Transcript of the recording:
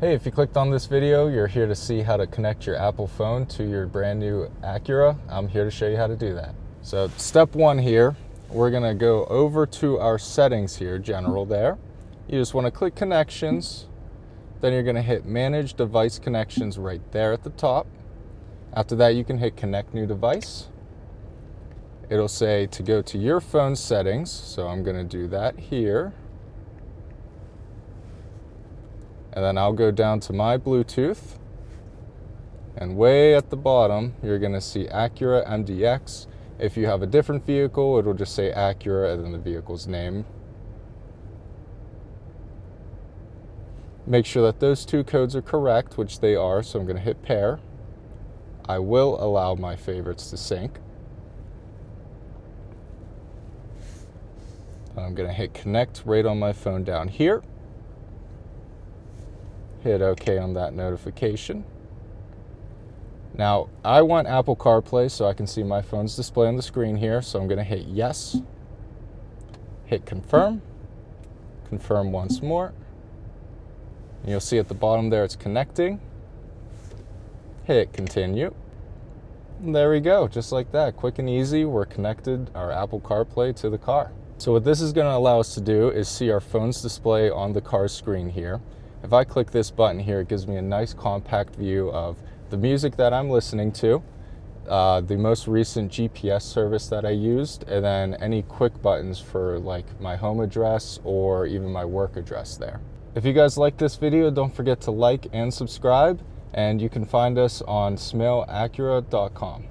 Hey, if you clicked on this video, you're here to see how to connect your Apple phone to your brand new Acura. I'm here to show you how to do that. So step one here, we're gonna go over to our settings here, general there. You just wanna click connections, then you're gonna hit manage device connections right there at the top. After that, you can hit connect new device. It'll say to go to your phone settings, so I'm gonna do that here. And then I'll go down to my Bluetooth, and way at the bottom you're going to see Acura MDX. If you have a different vehicle, it'll just say Acura and then the vehicle's name. Make sure that those two codes are correct, which they are, so I'm going to hit pair. I will allow my favorites to sync. I'm going to hit connect right on my phone down here. Hit OK on that notification. Now, I want Apple CarPlay so I can see my phone's display on the screen here, so I'm going to hit yes. Hit confirm. Confirm once more. And you'll see at the bottom there it's connecting. Hit continue. And there we go, just like that. Quick and easy, we're connected our Apple CarPlay to the car. So what this is going to allow us to do is see our phone's display on the car's screen here. If I click this button here, it gives me a nice compact view of the music that I'm listening to, the most recent GPS service that I used, and then any quick buttons for like my home address or even my work address there. If you guys like this video, don't forget to like and subscribe, and you can find us on smailacura.com.